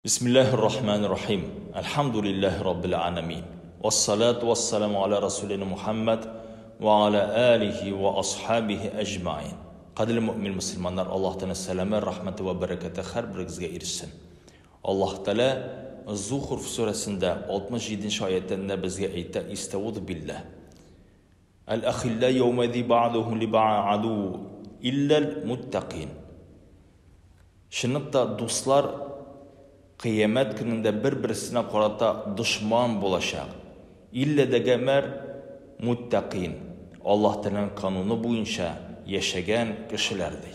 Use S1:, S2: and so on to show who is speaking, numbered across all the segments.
S1: Bismillahirrahmanirrahim. Elhamdülillahi Rabbil alemin. Vessalatu vesselamu ala Resulina Muhammed ve ala alihi ve ashabihi ecmain. Qadrli mümin Müslümanlar, Allah'tan selamı, rahmeti ve bereketi her birinizge erişsin. Allah Teala Zuhruf suresinde 67. ayetinde bizge ayette İstevud billah. El-akhilla yevmezi ba'duhum li ba'adu illel muttaqin. Şınıpta dostlar Kıyamet gününde bir-birisine karata düşman bulaşaq. İlle de gemer muttaqin. Allah Teala'nın kanunu boyunca yaşayan kişilerdir.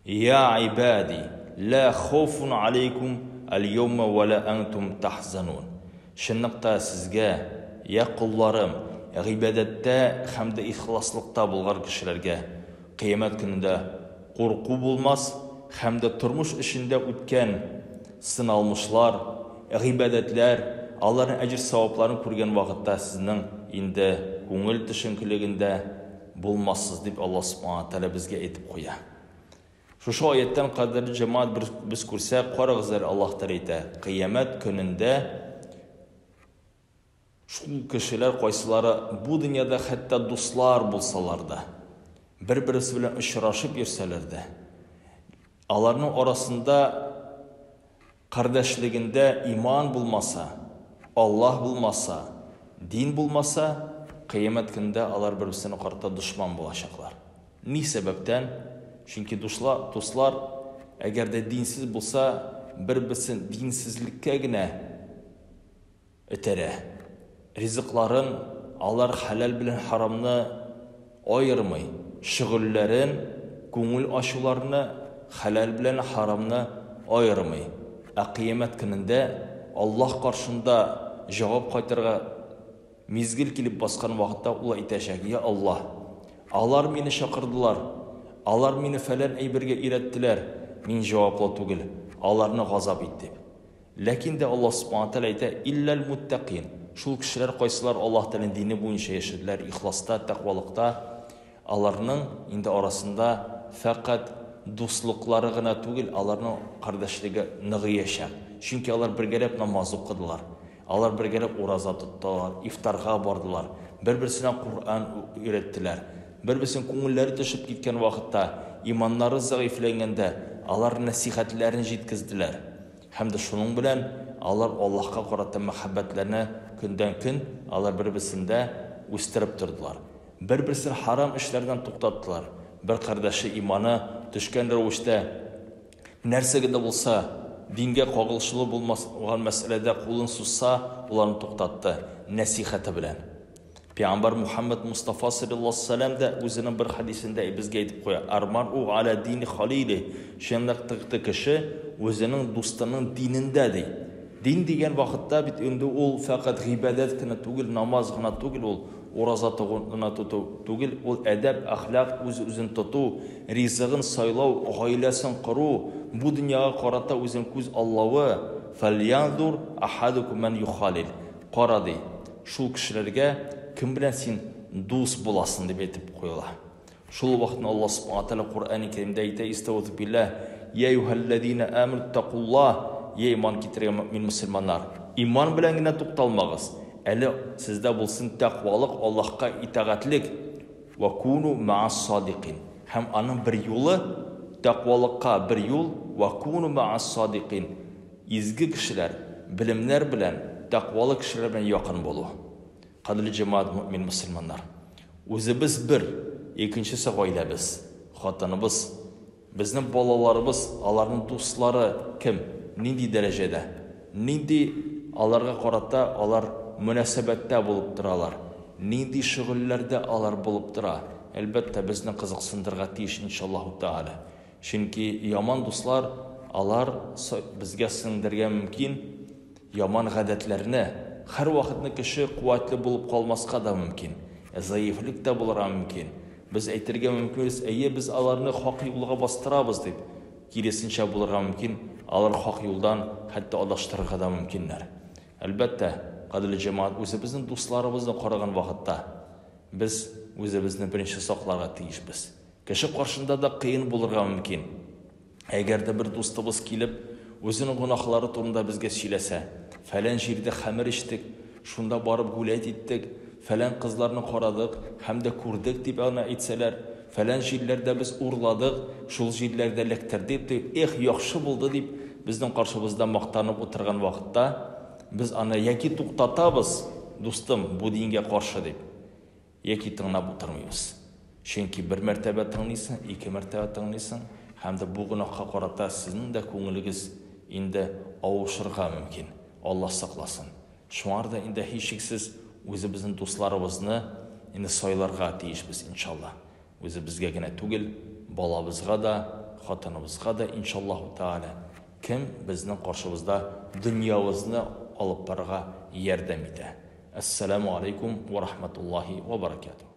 S1: Ya ibadi, la khawfun aleykum el-yevme ve la entum tahzanun. Şınlıqta sizge, ya kullarım, ibadette hem de ihlaslıkta bulgar kişilerge kıyamet gününde korku bulmaz, hem de turmuş işinde ütken sınalmışlar, ibadetler, Allah'ın ecir savaplarını kurgan vakitte sizin indi көңіл düşünkülüğünde bulmazsız deyip Allah subhanahu teala bizge etip koya. Şu ayetten kadarı cemaat biz kursak, qarağızlar Allah teala kıyamet gününde şu kişiler koysaları bu dünyada hatta dostlar bulsalar da bir-birisi bilen ışıraşıp yerseler de Allah'ın arasında kardeşliğinde iman bulmasa, Allah bulmasa, din bulmasa, kıyamet günde alar birbirine karşı düşman bulaşacaklar. Ne sebepten? Çünkü dostlar eğer de dinsiz bulsa, birbirine dinsizlikke gine etere. Rizıkların alar halal bilen haramını ayırmay, şıgüllerin, көңіл aşularını halal bilen haramını ayırmay. Kıyamet gününde Allah karşında cevap kaytarga mezgil kilip baskan vakitte ula iteşek. Ya Allah, alar beni şakırdılar, alar beni falan eyberge irettiler, min cevapla tugil, alarını gazap etti. Lakin de Allah subhanahu teala ite illel muttaqin. Şul kişiler koysalar Allah Teala'nın dini boyunca yaşadılar, ihlasta, takvalıkta, alarının indi arasında fakat dostlukları gına tugil, alarının kardeşliği nığı yaşar. Çünkü alar bir gelip namaz okudular. Alar bir gelip oraza tuttular, iftarga bardılar. Bir-birisine Kur'an öğrettiler. Bir-birisine көңілleri düşüp gitken vakitte, imanları zayıflengende, alar nasihatlerini jetkizdiler. Hem de şunun bilen, alar Allah'a karata muhabbetlerini günden gün, alar bir-birisinde üstirip durdular. Bir-birisine haram işlerden tutattılar. Bir kardeşi imanı düşken rövüşte nerseginde bulsa, dinge kogılşılı bulmayan meselede kulun sussa, ularını toxtattı, nasihati bilen. Peygamber Muhammed Mustafa sallallahu aleyhi ve sellem de özünün bir hadisinde bizge edip koyar. Armar'u ala dini halili. Şenlikti kişi özünün dostunun dinindedi. Din degen vakitte bit önde ol fakat ibadet kına tugil, namaz kına tugil ol. Orazat tugil, ol edep, ahlak, özün tutu, rizqin saylav, ailesin quru, bu dünyaya qarata özün küz Allah'ı felyandur ahadukum men yukhalil. Qaradı. Şu kişilerge kim bilen sen dost bulasın deb etip koyular. Şul vaxtında Allah subhanahu teala Kur'an-ı Kerim'de ayta istauzu billah ya eyyuhellezine amanu taqullah ya iman getirgen mümin Müslümanlar. İman bilen gine toxtalmağız. Eli sizde bulsun takvalık, Allah'a itaatlik ve kunu ma'as sadiqin. Hem anın bir yolu takvalıkka bir yol ve kunu ma'as sadiqin. İzgi kişiler, bilimler bilen, takvalı kişiler bilen yakın bolu. Qadrli cemaat mümin Müslümanlar. Özümüz bir, ikincisi ailemiz, hatanımız, bizim balalarımız, onların dostları kim? Nindi derecede? Nindi alarga qarata, alar münasebette bulup duralar. Nindi şıgıllerde alar bulup dura. Elbette bizni kızıksındırga tiyiş inşallahu teala. Çünkü yaman dostlar, alar bizge sındırga mümkün, yaman gadetlerine, her vakitne kişi kuvvetli bulup kalmaska da mümkün. Zayıflık da bulara mümkün. Biz aytırga mümkünüz, biz alarını hak yolga bastırabız deyip, kiresinçe bulara mümkün, alar hak yoldan hatta adaştırga da mümkünler. Elbette, qadrli cemaat, özümüzün dostlarımızdan qaragan vakitte, biz özümüzün birinci saqlarga tiyişbiz. Kişi karşında da kıyın bulurga mümkün. Eğer de bir dostumuz kelip, өзінің гунахлары турында безгә сөйләсә, фәлән җирдә хәмер иштек, шунда барып гуләт иттек, фәлән кызларны карадык һәм дә күрдек дип аны әйтсәләр, фәлән җирләрдә без урладык, шул җирләрдә эләктердек дип, эх, яхшы булды дип безнең каршыбызда мактанып утырган вакытта, без аны яки туктатабыз, дустым, бу дингә каршы дип, яки тыңлап утырмыйбыз. Чөнки бер мәртәбә тыңлыйсың, ике мәртәбә тыңлыйсың, һәм дә бу гынахка карата сезнең дә күңелегез инде авышырга мөмкин. Алла сакласын. Шуңар да инде һичшиксез үзебезнең дусларыбызны инде сайларга тиешбез иншалла. Үзебезгә генә түгел, балабызга да, хатыныбызга да иншаллаһу тааля кем безнең каршыбызда дөньябызны алып барырга ярдәм итә. Ассаламу алейкум ва рахматуллаһи ва баракатуһ.